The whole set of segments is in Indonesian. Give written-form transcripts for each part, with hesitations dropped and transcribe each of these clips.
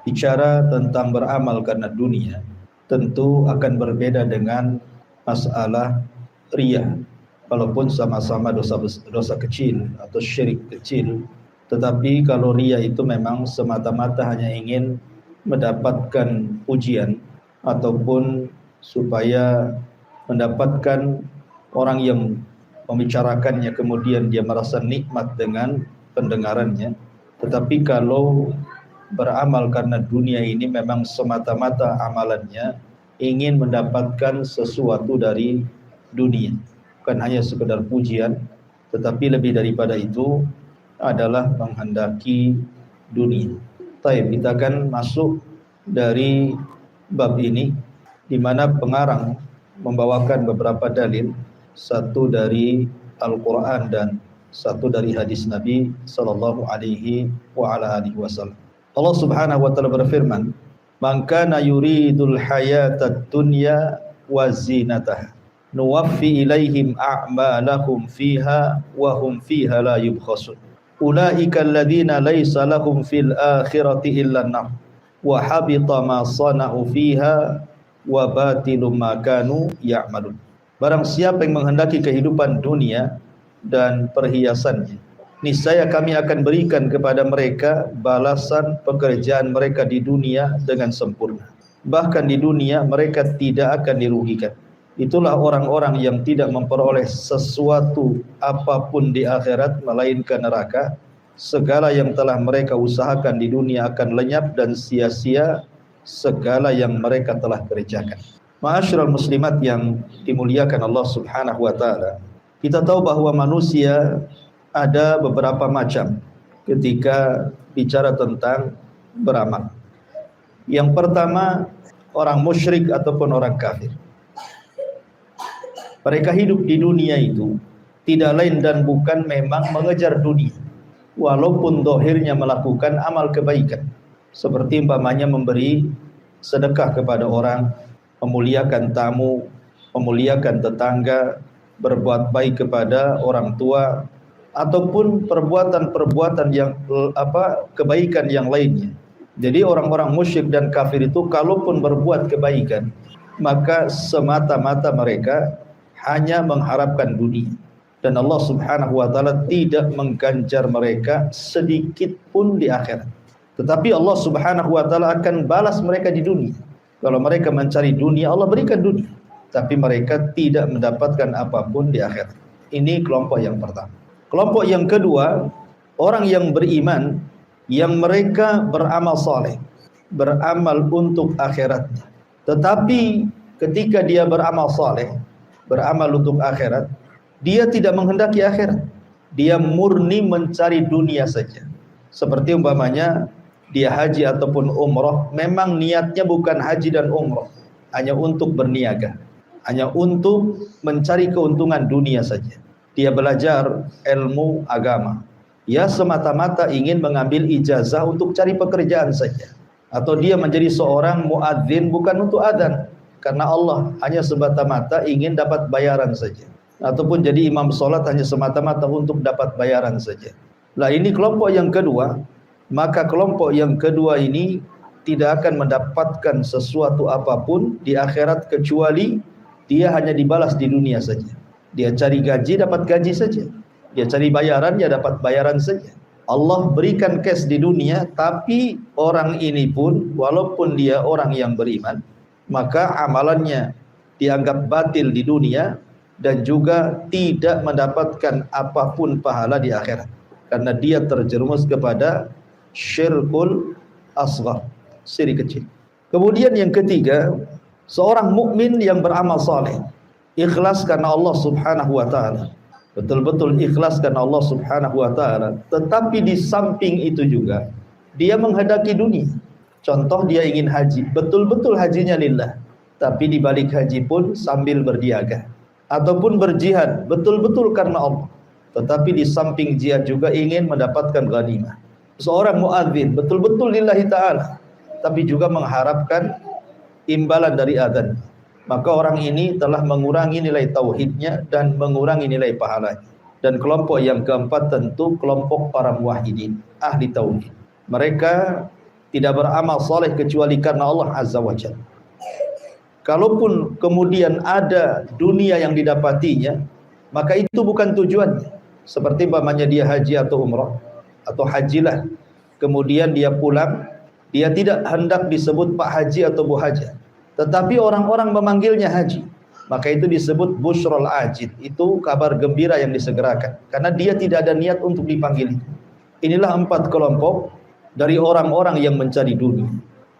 bicara tentang beramal karena dunia, tentu akan berbeda dengan masalah riya. Walaupun sama-sama dosa kecil atau syirik kecil, tetapi kalau riya itu memang semata-mata hanya ingin mendapatkan pujian ataupun supaya mendapatkan orang yang membicarakannya kemudian dia merasa nikmat dengan pendengarannya. Tetapi kalau beramal karena dunia ini memang semata-mata amalannya ingin mendapatkan sesuatu dari dunia, bukan hanya sekedar pujian, tetapi lebih daripada itu adalah menghendaki dunia. Baik, kita akan masuk dari bab ini, di mana pengarang membawakan beberapa dalil, satu dari Al-Quran dan satu dari hadis Nabi sallallahu alaihi wasallam. Allah Subhanahu wa taala berfirman, "Man kana yuridul hayatad dunya wa zinataha, nuwaffi ilaihim a'malahum fiha wa hum fiha la yubkhasun. Ulaika alladziina laisa lahum fil akhirati illa an-nar wa habita ma sana'u fiha wa batilum ma kanu ya'malun." Barang siapa yang menghendaki kehidupan dunia dan perhiasannya, niscaya kami akan berikan kepada mereka balasan pekerjaan mereka di dunia dengan sempurna. Bahkan di dunia mereka tidak akan dirugikan. Itulah orang-orang yang tidak memperoleh sesuatu apapun di akhirat melainkan neraka. Segala yang telah mereka usahakan di dunia akan lenyap dan sia-sia segala yang mereka telah kerjakan. Ma'asyiral muslimat yang dimuliakan Allah Subhanahu wa taala, kita tahu bahwa manusia ada beberapa macam ketika bicara tentang beramal. Yang pertama, orang musyrik ataupun orang kafir. Mereka hidup di dunia itu tidak lain dan bukan memang mengejar dunia, walaupun dohirnya melakukan amal kebaikan, seperti umpamanya memberi sedekah kepada orang, memuliakan tamu, memuliakan tetangga, berbuat baik kepada orang tua, ataupun perbuatan-perbuatan yang kebaikan yang lainnya. Jadi orang-orang musyrik dan kafir itu kalaupun berbuat kebaikan, maka semata-mata mereka hanya mengharapkan dunia, dan Allah Subhanahu wa taala tidak mengganjar mereka sedikit pun di akhirat. Tetapi Allah Subhanahu wa taala akan balas mereka di dunia. Kalau mereka mencari dunia, Allah berikan dunia, tapi mereka tidak mendapatkan apapun di akhirat. Ini kelompok yang pertama. Kelompok yang kedua, orang yang beriman, yang mereka beramal saleh, beramal untuk akhiratnya. Tetapi ketika dia beramal saleh, beramal untuk akhirat, dia tidak menghendaki akhirat. Dia murni mencari dunia saja. Seperti umpamanya dia haji ataupun umrah, memang niatnya bukan haji dan umrah hanya untuk berniaga, hanya untuk mencari keuntungan dunia saja. Dia belajar ilmu agama, ya semata-mata ingin mengambil ijazah untuk cari pekerjaan saja. Atau dia menjadi seorang muadzin bukan untuk adzan, karena Allah, hanya semata-mata ingin dapat bayaran saja. Ataupun jadi imam sholat hanya semata-mata untuk dapat bayaran saja. Lah ini kelompok yang kedua. Maka kelompok yang kedua ini tidak akan mendapatkan sesuatu apapun di akhirat kecuali dia hanya dibalas di dunia saja. Dia cari gaji, dapat gaji saja. Dia cari bayaran, dia dapat bayaran saja. Allah berikan cash di dunia, tapi orang ini pun walaupun dia orang yang beriman, maka amalannya dianggap batil di dunia dan juga tidak mendapatkan apapun pahala di akhirat, karena dia terjerumus kepada syirkul asghar, syirik kecil. Kemudian yang ketiga, seorang mukmin yang beramal saleh, ikhlas karena Allah Subhanahu wa taala. Betul-betul ikhlas karena Allah Subhanahu wa taala, tetapi di samping itu juga dia menghendaki dunia. Contoh, dia ingin haji, betul-betul hajinya lillah, tapi di balik haji pun sambil berniaga. Ataupun berjihad, betul-betul karena Allah, tetapi di samping jihad juga ingin mendapatkan ghanimah. Seorang muadzin betul-betul lillahi ta'ala, tapi juga mengharapkan imbalan dari adzan. Maka orang ini telah mengurangi nilai tauhidnya dan mengurangi nilai pahalanya. Dan kelompok yang keempat tentu kelompok para muwahhidin, ahli tauhid. Mereka tidak beramal saleh kecuali karena Allah Azza wa Jalla. Kalaupun kemudian ada dunia yang didapatinya, maka itu bukan tujuannya. Seperti umpamanya dia haji atau umrah, atau hajilah, kemudian dia pulang, dia tidak hendak disebut Pak Haji atau Bu Haji, tetapi orang-orang memanggilnya haji, maka itu disebut busyrul ajid, itu kabar gembira yang disegerakan, karena dia tidak ada niat untuk dipanggil. Inilah 4 kelompok dari orang-orang yang mencari dunia.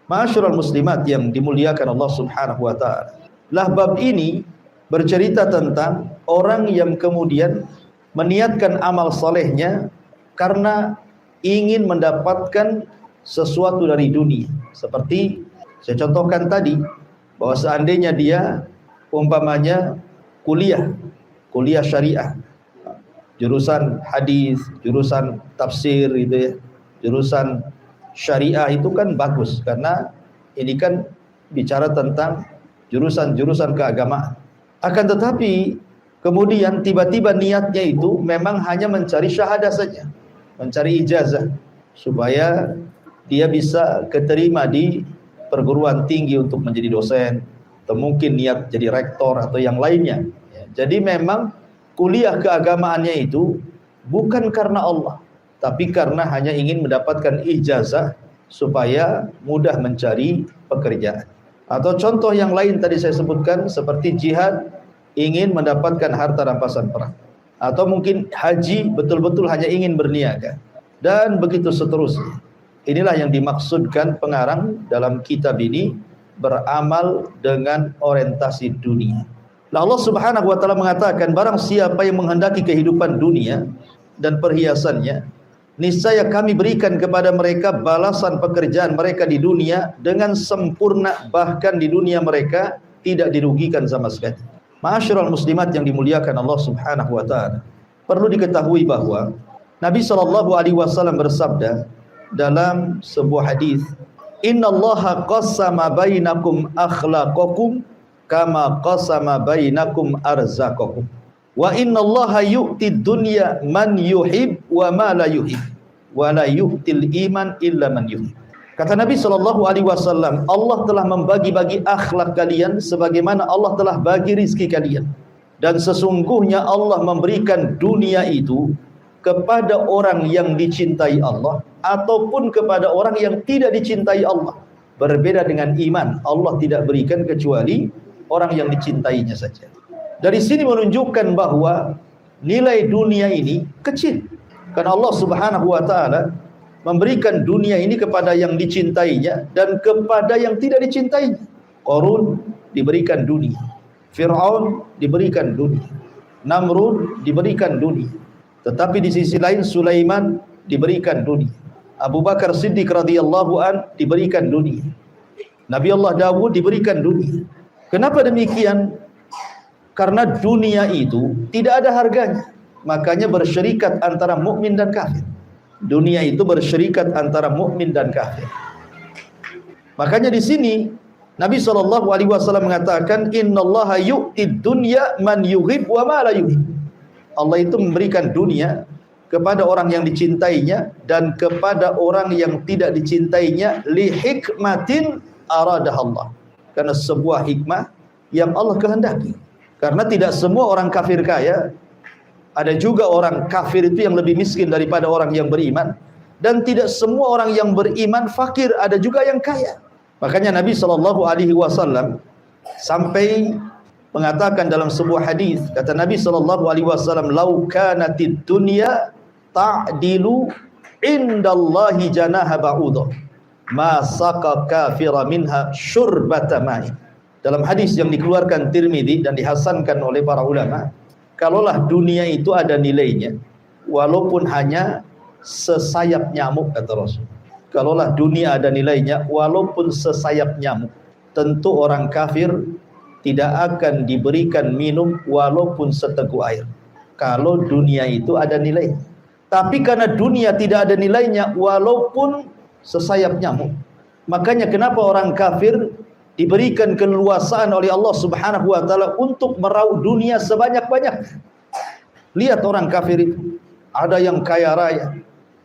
Ma'asyiral muslimat yang dimuliakan Allah Subhanahu wa taala. Lah bab ini bercerita tentang orang yang kemudian meniatkan amal solehnya karena ingin mendapatkan sesuatu dari dunia. Seperti saya contohkan tadi, bahwa seandainya dia umpamanya kuliah syariah, jurusan hadis, jurusan tafsir gitu ya, jurusan syariah itu kan bagus, karena ini kan bicara tentang jurusan-jurusan keagamaan. Akan tetapi kemudian tiba-tiba niatnya itu memang hanya mencari syahadah saja, mencari ijazah, supaya dia bisa keterima di perguruan tinggi untuk menjadi dosen, atau mungkin niat jadi rektor atau yang lainnya. Jadi memang kuliah keagamaannya itu bukan karena Allah, tapi karena hanya ingin mendapatkan ijazah supaya mudah mencari pekerjaan. Atau contoh yang lain tadi saya sebutkan seperti jihad, ingin mendapatkan harta rampasan perang. Atau mungkin haji, betul-betul hanya ingin berniaga. Dan begitu seterusnya. Inilah yang dimaksudkan pengarang dalam kitab ini, beramal dengan orientasi dunia. Nah, Allah Subhanahu wa taala mengatakan, barang siapa yang menghendaki kehidupan dunia dan perhiasannya, niscaya kami berikan kepada mereka balasan pekerjaan mereka di dunia dengan sempurna, bahkan di dunia mereka tidak dirugikan sama sekali. Ma'asyiral muslimat yang dimuliakan Allah Subhanahu wa taala, perlu diketahui bahwa Nabi SAW bersabda dalam sebuah hadis, "Innallaha qassama bainakum akhlaqakum kama qassama bainakum arzaqakum. Wa innallaha yu'tid dunya man yuhib wa ma la yuhib, wa la yu'til iman illa man yuhib." Kata Nabi SAW, Allah telah membagi-bagi akhlak kalian sebagaimana Allah telah bagi rizki kalian. Dan sesungguhnya Allah memberikan dunia itu kepada orang yang dicintai Allah ataupun kepada orang yang tidak dicintai Allah. Berbeda dengan iman, Allah tidak berikan kecuali orang yang dicintainya saja. Dari sini menunjukkan bahwa nilai dunia ini kecil, karena Allah Subhanahu wa taala memberikan dunia ini kepada yang dicintainya dan kepada yang tidak dicintainya. Qarun diberikan dunia, Fir'aun diberikan dunia, Namrud diberikan dunia. Tetapi di sisi lain Sulaiman diberikan dunia, Abu Bakar Siddiq radhiyallahu an diberikan dunia, Nabi Allah Dawud diberikan dunia. Kenapa demikian? Karena dunia itu tidak ada harganya. Makanya bersyarikat antara mukmin dan kafir. Dunia itu bersyarikat antara mukmin dan kafir. Makanya di sini Nabi SAW mengatakan, "Innallaha yu'tid dunya man yuhib wa ma la yuhib." Allah itu memberikan dunia kepada orang yang dicintainya dan kepada orang yang tidak dicintainya, li hikmatin aradahallah, karena sebuah hikmah yang Allah kehendaki. Karena tidak semua orang kafir kaya, ada juga orang kafir itu yang lebih miskin daripada orang yang beriman, dan tidak semua orang yang beriman fakir, ada juga yang kaya. Makanya Nabi SAW sampai mengatakan dalam sebuah hadis, kata Nabi SAW, "Lau kanatid dunya ta'dilu indallahi janaha ba'udah, ma saqa kafira minha syurbata ma'i." Dalam hadis yang dikeluarkan Tirmidzi dan dihasankan oleh para ulama, kalaulah dunia itu ada nilainya, walaupun hanya sesayap nyamuk, kata Rasul. Kalaulah dunia ada nilainya, walaupun sesayap nyamuk, tentu orang kafir tidak akan diberikan minum walaupun seteguk air. Kalau dunia itu ada nilai. Tapi karena dunia tidak ada nilainya walaupun sesayap nyamuk, makanya kenapa orang kafir diberikan keleluasaan oleh Allah Subhanahu wa taala untuk meraup dunia sebanyak-banyaknya. Lihat orang kafir itu, ada yang kaya raya,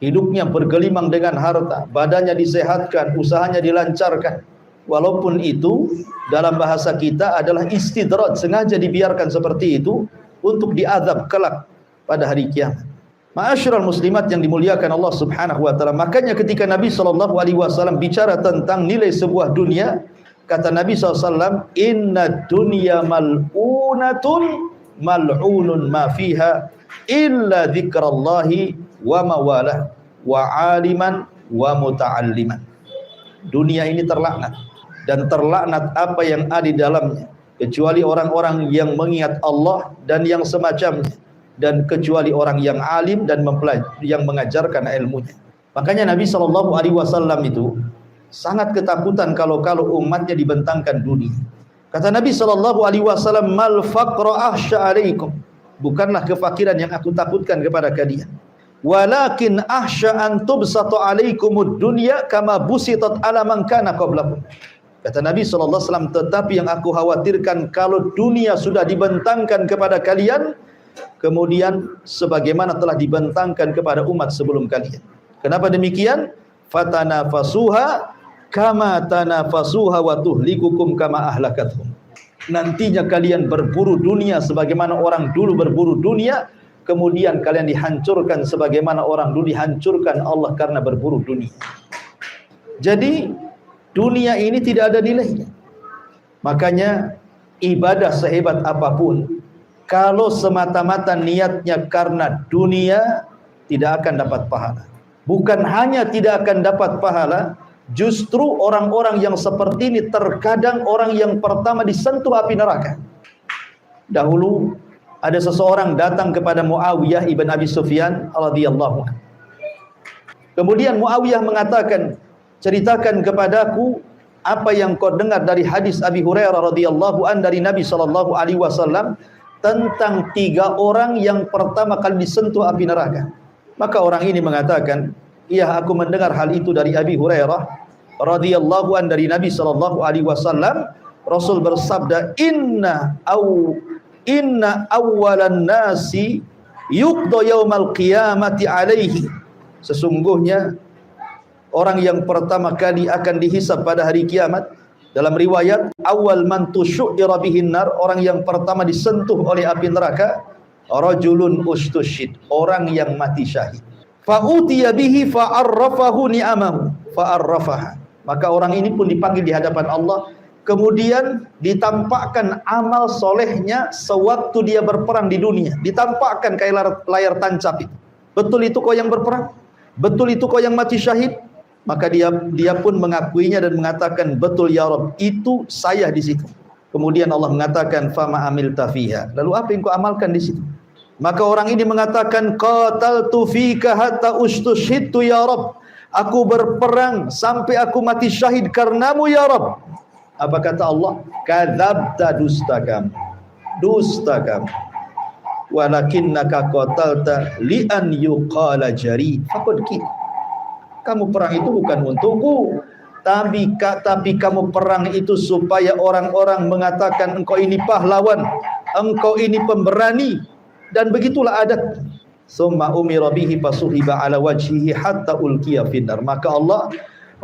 hidupnya bergelimang dengan harta, badannya disehatkan, usahanya dilancarkan. Walaupun itu dalam bahasa kita adalah istidraj, sengaja dibiarkan seperti itu untuk diazab kelak pada hari kiamat. Ma'asyiral muslimat yang dimuliakan Allah Subhanahu wa taala, makanya ketika Nabi sallallahu alaihi wasallam bicara tentang nilai sebuah dunia, kata Nabi SAW, inna dunya mal'unatun mal'unun ma fiha illa dzikrallahi wa mawalah wa aliman wa muta'alliman. Dunia ini terlaknat, dan terlaknat apa yang ada di dalamnya, kecuali orang-orang yang mengingat Allah dan yang semacamnya, dan kecuali orang yang alim dan yang mengajarkan ilmunya. Makanya Nabi SAW itu sangat ketakutan kalau umatnya dibentangkan dunia. Kata Nabi SAW, mal faqra ahsya alaikum, bukanlah kefakiran yang aku takutkan kepada kalian, walakin ahsya an tubsata alaikumud dunya kama busitat ala man kana qablakum. Kata Nabi SAW, tetapi yang aku khawatirkan kalau dunia sudah dibentangkan kepada kalian, kemudian sebagaimana telah dibentangkan kepada umat sebelum kalian. Kenapa demikian? Fatanafasuha kama tanafasuha wa tuhlikukum kama ahlakathum. Nantinya kalian berburu dunia sebagaimana orang dulu berburu dunia, kemudian kalian dihancurkan sebagaimana orang dulu dihancurkan Allah karena berburu dunia. Jadi dunia ini tidak ada nilainya. Makanya ibadah sehebat apapun, kalau semata-mata niatnya karena dunia, tidak akan dapat pahala. Bukan hanya tidak akan dapat pahala, justru orang-orang yang seperti ini terkadang orang yang pertama disentuh api neraka. Dahulu ada seseorang datang kepada Muawiyah ibn Abi Sufyan radhiyallahu anhu. Kemudian Muawiyah mengatakan, ceritakan kepadaku apa yang kau dengar dari hadis Abi Hurairah radhiyallahu an dari Nabi sallallahu alaihi wasallam tentang 3 orang yang pertama kali disentuh api neraka. Maka orang ini mengatakan, iya, aku mendengar hal itu dari Abi Hurairah radhiyallahu an dari Nabi sallallahu alaihi wasallam. Rasul bersabda, inna awwalan nasi yuqda yaumal qiyamati alaihi. Sesungguhnya orang yang pertama kali akan dihisab pada hari kiamat, dalam riwayat awal man tusyira bihin nar, orang yang pertama disentuh oleh api neraka, rajulun ustushid, orang yang mati syahid. Fa utiya bihi fa arrafahu ni'amahu fa arrafaha. Maka orang ini pun dipanggil di hadapan Allah, kemudian ditampakkan amal solehnya sewaktu dia berperang di dunia, ditampakkan kayak layar tancap itu. Betul itu kau yang berperang? Betul itu kau yang mati syahid? Maka dia pun mengakuinya dan mengatakan, betul ya Rabb, itu saya di situ. Kemudian Allah mengatakan, fama amilta fiha, lalu apa yang kau amalkan di situ? Maka orang ini mengatakan, qataltu fika hatta ustushhidtu ya Rabb, aku berperang sampai aku mati syahid karenamu ya Rabb. Apa kata Allah? Kadzabta, dusta kamu. Walakinnaka qatalta li an yuqala jari faqad ki. Kamu perang itu bukan untukku, tapi kamu perang itu supaya orang-orang mengatakan engkau ini pahlawan, engkau ini pemberani, dan begitulah adat. Summa umira bihi fasuhiba ala wajhihi hatta ulqiya finnar. Maka Allah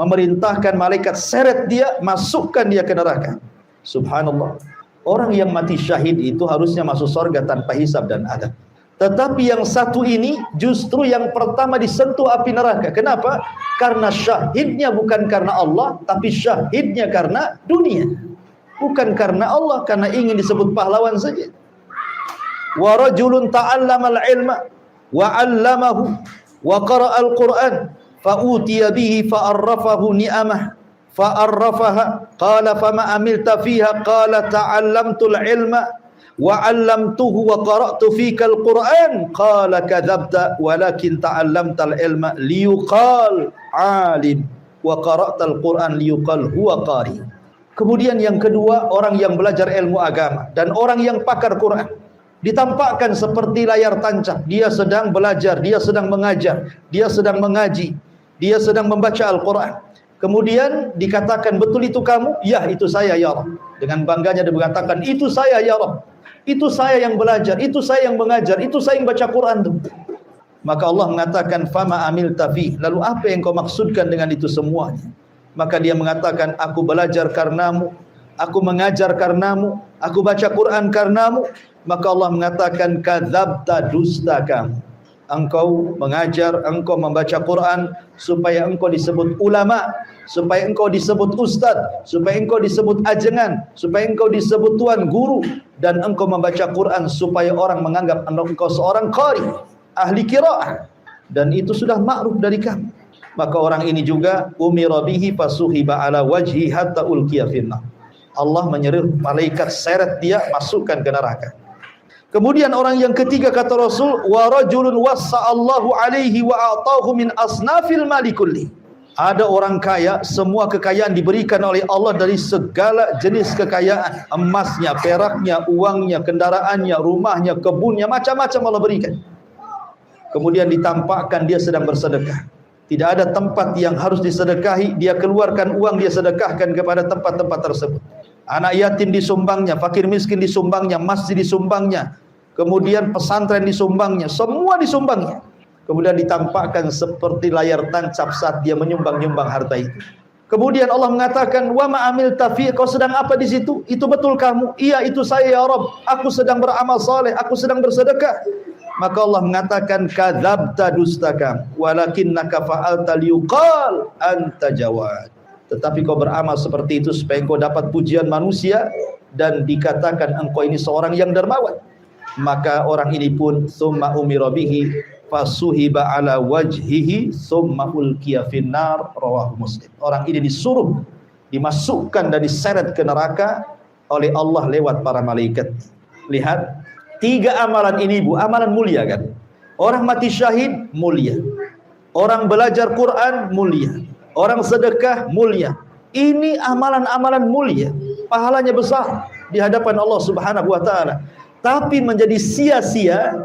memerintahkan malaikat seret dia, masukkan dia ke neraka. Subhanallah. Orang yang mati syahid itu harusnya masuk surga tanpa hisab dan adab. Tetapi yang satu ini justru yang pertama disentuh api neraka. Kenapa? Karena syahidnya bukan karena Allah, tapi syahidnya karena dunia. Bukan karena Allah, karena ingin disebut pahlawan saja. Wa rajulun ta'allamal ilma wa 'allamahu wa qara'al Qur'an fa utiya bihi fa arrafahu ni'amah fa arrafaha qala fama amilta fiha qala ta'allamtul ilma wa 'allamtuhu wa qara'tu fika al-Qur'an qala kadzabta walakin ta'allamtal ilma liyuqal 'alim wa qara'tal Qur'an liyuqal huwa qari. Kemudian yang kedua, orang yang belajar ilmu agama dan orang yang pakar Quran ditampakkan seperti layar tancap, dia sedang belajar, dia sedang mengajar, dia sedang mengaji, dia sedang membaca Al-Qur'an. Kemudian dikatakan, betul itu kamu? Ya, itu saya ya Rabb. Dengan bangganya dia mengatakan, itu saya ya Rabb. Itu saya yang belajar, itu saya yang mengajar, itu saya yang baca Quran tuh. Maka Allah mengatakan, fama amilta fi, lalu apa yang kau maksudkan dengan itu semuanya? Maka dia mengatakan, aku belajar karenamu, aku mengajar karenamu, aku baca Quran karenamu. Maka Allah mengatakan, kadzabta, dusta kamu. Engkau mengajar, engkau membaca Quran supaya engkau disebut ulama, supaya engkau disebut ustaz, supaya engkau disebut ajengan, supaya engkau disebut tuan guru, dan engkau membaca Quran supaya orang menganggap engkau seorang qari, ahli qiraah, dan itu sudah ma'ruf dari kamu. Maka orang ini juga umira bihi fasuhiba ala wajhi hatta ulqiya finnar. Allah menyuruh malaikat seret dia, masukkan ke neraka. Kemudian orang yang ketiga kata Rasul, wa rajulun wassa'allahu alaihi wa a'tahu min asnafil mali kulli. Ada orang kaya, semua kekayaan diberikan oleh Allah dari segala jenis kekayaan, emasnya, peraknya, uangnya, kendaraannya, rumahnya, kebunnya, macam-macam Allah berikan. Kemudian ditampakkan dia sedang bersedekah. Tidak ada tempat yang harus disedekahi, dia keluarkan uang, dia sedekahkan kepada tempat-tempat tersebut. Anak yatim disumbangnya, fakir miskin disumbangnya, masjid disumbangnya, kemudian pesantren disumbangnya, semua disumbangnya. Kemudian ditampakkan seperti layar tancap saat dia menyumbang-nyumbang harta itu. Kemudian Allah mengatakan, wa ma amilta fi, kau sedang apa di situ? Itu betul kamu? Iya, itu saya ya Rabb. Aku sedang beramal saleh, aku sedang bersedekah. Maka Allah mengatakan, kadzabta, dusta kamu, walakinnaka fa'alta liyuqal anta jawad. Tetapi kau beramal seperti itu supaya engkau dapat pujian manusia dan dikatakan engkau ini seorang yang dermawan. Maka orang ini pun summa umira bihi fasuhiba ala wajhihi summa ulqiya finnar, rawahu Muslim. Orang ini disuruh dimasukkan dan diseret ke neraka oleh Allah lewat para malaikat. Lihat, 3 amalan ini Bu, amalan mulia kan? Orang mati syahid mulia, orang belajar Quran mulia, orang sedekah mulia. Ini amalan-amalan mulia, pahalanya besar di hadapan Allah Subhanahu wa taala. Tapi menjadi sia-sia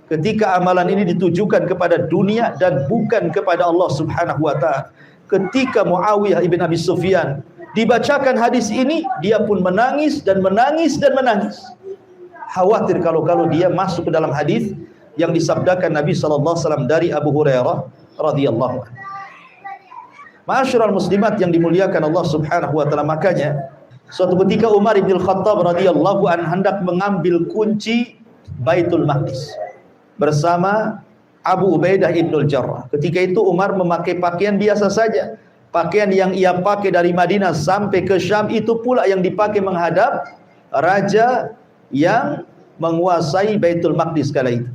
ketika amalan ini ditujukan kepada dunia dan bukan kepada Allah Subhanahu wa taala. Ketika Muawiyah ibn Abi Sufyan dibacakan hadis ini, dia pun menangis dan menangis dan menangis. Khawatir kalau dia masuk ke dalam hadis yang disabdakan Nabi sallallahu alaihi wasallam dari Abu Hurairah radhiyallahu anhu. Ma'asyiral muslimat yang dimuliakan Allah Subhanahu wa taala, makanya suatu ketika Umar bin Khattab radhiyallahu anhu hendak mengambil kunci Baitul Maqdis bersama Abu Ubaidah ibnul Jarrah. Ketika itu Umar memakai pakaian biasa saja. Pakaian yang ia pakai dari Madinah sampai ke Syam itu pula yang dipakai menghadap raja yang menguasai Baitul Maqdis kala itu.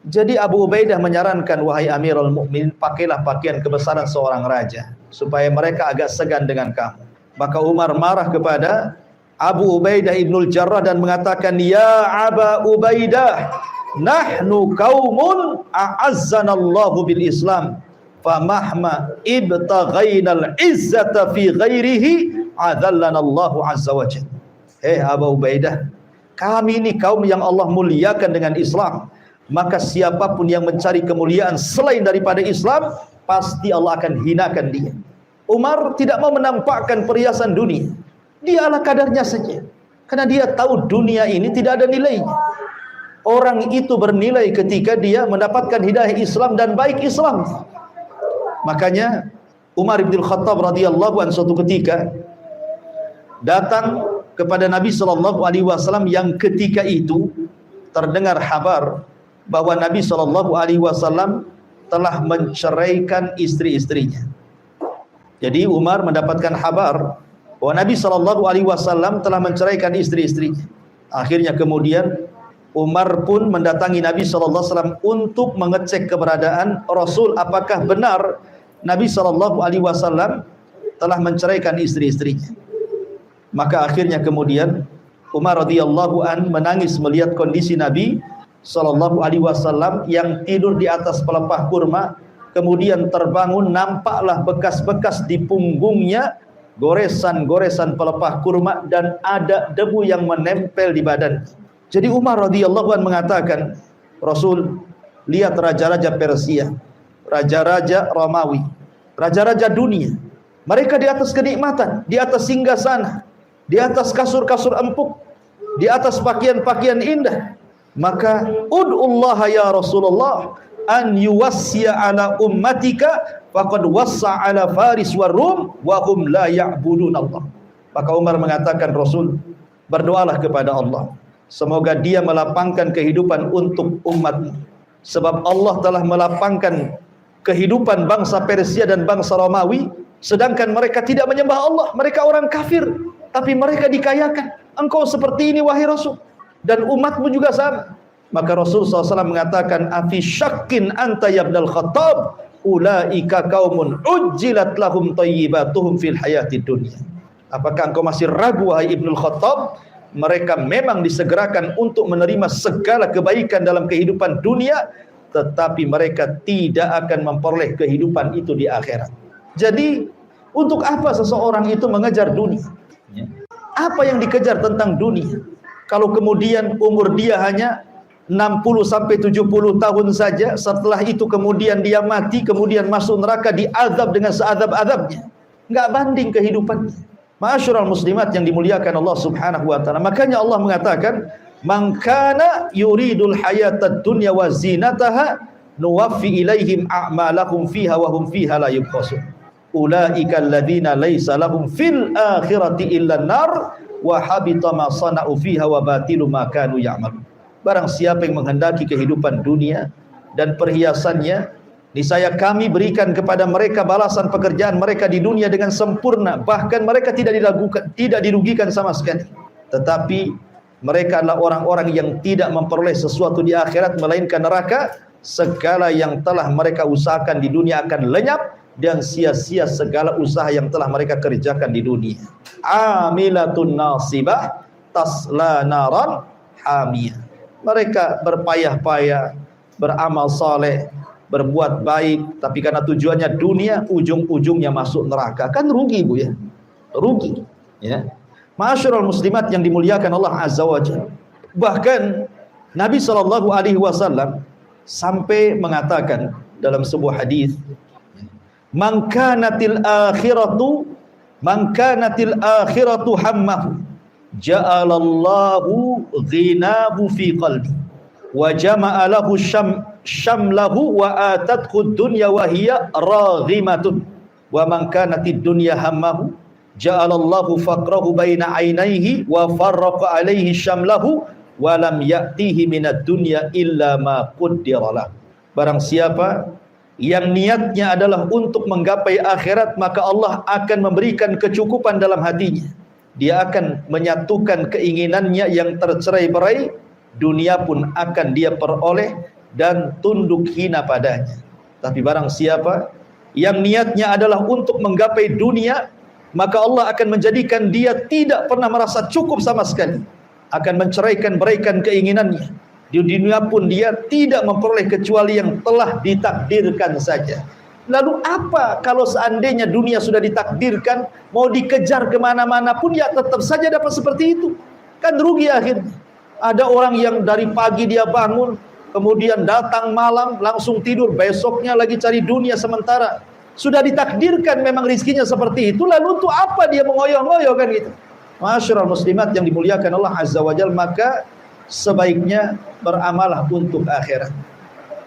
Jadi Abu Ubaidah menyarankan, wahai Amirul Mukminin, pakailah pakaian kebesaran seorang raja supaya mereka agak segan dengan kamu. Maka Umar marah kepada Abu Ubaidah ibnul Jarrah dan mengatakan, ya Aba Ubaidah, nahnu qaumun a'azzanallahu bil Islam, famahma ibtaghainal izzata fi ghairihi adallanallahu azza wa jalla. Abu Ubaidah, kami ini kaum yang Allah muliakan dengan Islam, maka siapapun yang mencari kemuliaan selain daripada Islam, pasti Allah akan hinakan dia. Umar tidak mau menampakkan perhiasan dunia, dia ala kadarnya saja, karena dia tahu dunia ini tidak ada nilainya. Orang itu bernilai ketika dia mendapatkan hidayah Islam dan baik Islam. Makanya Umar bin Khattab radhiyallahu anhu suatu ketika datang kepada Nabi sallallahu alaihi wasallam yang ketika itu terdengar kabar bahwa Nabi sallallahu alaihi wasallam telah menceraikan istri-istrinya. Jadi Umar mendapatkan kabar bahwa Nabi sallallahu alaihi wasallam telah menceraikan istri-istrinya. Akhirnya kemudian Umar pun mendatangi Nabi sallallahu alaihi wasallam untuk mengecek keberadaan Rasul, apakah benar Nabi sallallahu alaihi wasallam telah menceraikan istri-istrinya. Maka akhirnya kemudian Umar radhiyallahu an menangis melihat kondisi Nabi sallallahu alaihi wasallam yang tidur di atas pelepah kurma, kemudian terbangun, nampaklah bekas-bekas di punggungnya, goresan-goresan pelepah kurma, dan ada debu yang menempel di badan. Jadi Umar radhiyallahu an mengatakan, Rasul, lihat raja-raja Persia, raja-raja Romawi, raja-raja dunia, mereka di atas kenikmatan, di atas singgasana, di atas kasur-kasur empuk, di atas pakaian-pakaian indah. Maka ud'ullah ya Rasulullah, an yuwassiya ala ummatika faqad wassa ala Faris wa Rum wa hum la ya'budun Allah. Maka Umar mengatakan, Rasul, berdoalah kepada Allah, semoga dia melapangkan kehidupan untuk umatmu, sebab Allah telah melapangkan kehidupan bangsa Persia dan bangsa Romawi, sedangkan mereka tidak menyembah Allah, mereka orang kafir, tapi mereka dikayakan. Engkau seperti ini wahai Rasul, dan umatmu juga sama. Maka Rasul SAW mengatakan, afi syakkin anta ya ibnal Khattab, ulaika kaumun ujjilat lahum tayyibatuhum fil hayatid dunya. Apakah engkau masih ragu wahai Ibnul Khattab? Mereka memang disegerakan untuk menerima segala kebaikan dalam kehidupan dunia, tetapi mereka tidak akan memperoleh kehidupan itu di akhirat. Jadi, untuk apa seseorang itu mengejar dunia? Apa yang dikejar tentang dunia? Kalau kemudian umur dia hanya 60 sampai 70 tahun saja, setelah itu kemudian dia mati, kemudian masuk neraka, diazab dengan seazab-azabnya. Enggak banding kehidupannya. Ma'asyiral muslimat yang dimuliakan Allah Subhanahu wa taala. Makanya Allah mengatakan, "Man kana yuridul hayatad dunya wa zinataha nuwaffi ilaihim a'malahum fiha wa hum fiha la yubkhasun. Ulaika alladzina laisa lahum fil akhirati illa an-nar wa habita ma sana'u fiha wa batilu ma kanu ya'malun." Barang siapa yang menghendaki kehidupan dunia dan perhiasannya, niscaya kami berikan kepada mereka balasan pekerjaan mereka di dunia dengan sempurna, bahkan mereka tidak dirugikan sama sekali. Tetapi mereka adalah orang-orang yang tidak memperoleh sesuatu di akhirat melainkan neraka. Segala yang telah mereka usahakan di dunia akan lenyap, dan sia-sia segala usaha yang telah mereka kerjakan di dunia. Amilatun nasibah tasla naran hamiyah. Mereka berpayah-payah, beramal saleh, berbuat baik, tapi karena tujuannya dunia, ujung-ujungnya masuk neraka. Kan rugi, Bu, ya? Rugi, ya. Ma'asyiral muslimat yang dimuliakan Allah Azza wa Jalla. Bahkan Nabi SAW sampai mengatakan dalam sebuah hadis, man kanatil akhiratu hammahu ja'alallahu ghinahu fi qalbi wa jama'a lahu syamlahu wa atathu dunya wa hiya raghimatun wa man kanatid dunya hammahu ja'alallahu faqrahu baina ainaihi wa farraqa alaihi syamlahu wa lam ya'tihi minad dunya illa ma qaddara lahu. Barang siapa yang niatnya adalah untuk menggapai akhirat, maka Allah akan memberikan kecukupan dalam hatinya. Dia akan menyatukan keinginannya yang tercerai-berai, dunia pun akan dia peroleh dan tunduk hina padanya. Tapi barang siapa yang niatnya adalah untuk menggapai dunia, maka Allah akan menjadikan dia tidak pernah merasa cukup sama sekali, akan menceraikan-beraikan keinginannya. Di dunia pun dia tidak memperoleh kecuali yang telah ditakdirkan saja. Lalu apa kalau seandainya dunia sudah ditakdirkan, mau dikejar kemana-mana pun ya tetap saja dapat seperti itu? Kan rugi akhirnya. Ada orang yang dari pagi dia bangun, kemudian datang malam, langsung tidur, besoknya lagi cari dunia, sementara sudah ditakdirkan memang rizkinya seperti itu. Lalu untuk apa dia mengoyoh-ngoyoh, kan gitu? Ma'asyiral muslimat yang dimuliakan Allah Azza wa Jalla, maka sebaiknya beramalah untuk akhirat.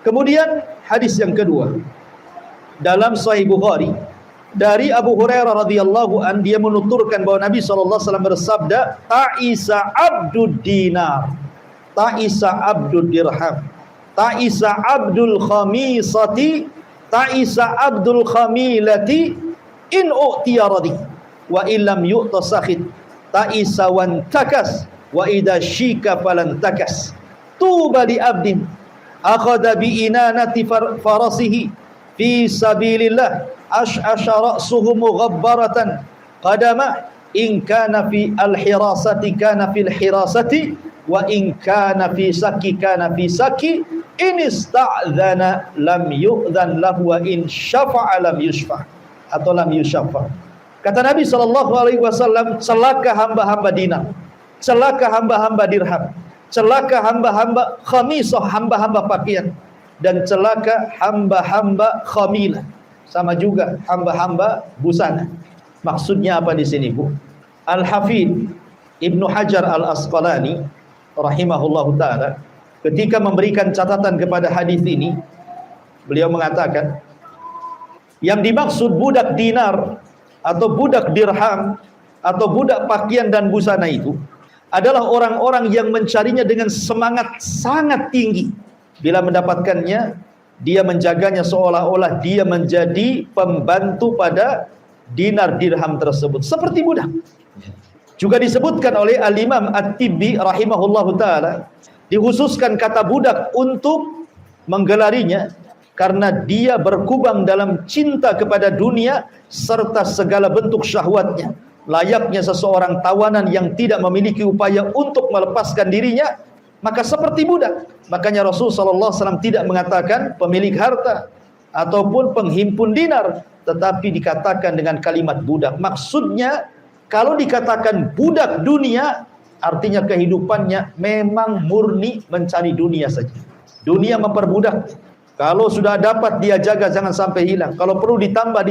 Kemudian hadis yang kedua dalam Sahih Bukhari dari Abu Hurairah radhiyallahu an, dia menuturkan bahwa Nabi SAW bersabda, ta'isa abdud dinar, ta'isa abdud dirham, ta'isa abdul khamisati, ta'isa abdul khamilati, in u'tiya radhi wa illam yu'ta sakhit, ta'isa wan takas wa idha syika falan takas. Tuba li abdin akhadha bi inanati farasihi fi sabilillah ash'asha ra'suhu mughabbaratan qadama in kana fi al-hirasati kana fil hirasati wa in kana fi saki kana fi saki in ista'dhana lam yu'dhan lahu wa in syafa'a lam yushfa' atau lam yushafa'. Kata Nabi SAW, celaka hamba-hamba dinar, celaka hamba-hamba dirham, celaka hamba-hamba khamisah, hamba-hamba pakaian, dan celaka hamba-hamba khamilah, sama juga hamba-hamba busana. Maksudnya apa di sini, Bu? Al-Hafidh Ibnu Hajar Al-Asqalani rahimahullahu taala ketika memberikan catatan kepada hadis ini, Beliau mengatakan, yang dimaksud budak dinar atau budak dirham atau budak pakaian dan busana itu adalah orang-orang yang mencarinya dengan semangat sangat tinggi. Bila mendapatkannya, dia menjaganya seolah-olah dia menjadi pembantu pada dinar dirham tersebut, seperti budak. Juga disebutkan oleh Al-Imam At-Tibbi rahimahullahu ta'ala, dikhususkan kata budak untuk menggelarinya karena dia berkubang dalam cinta kepada dunia serta segala bentuk syahwatnya, layaknya seseorang tawanan yang tidak memiliki upaya untuk melepaskan dirinya, maka seperti budak. Makanya Rasul sallallahu alaihi wasallam tidak mengatakan pemilik harta ataupun penghimpun dinar, tetapi dikatakan dengan kalimat budak. Maksudnya kalau dikatakan budak dunia, artinya kehidupannya memang murni mencari dunia saja. Dunia memperbudak. Kalau sudah dapat dia jaga, jangan sampai hilang. Kalau perlu ditambah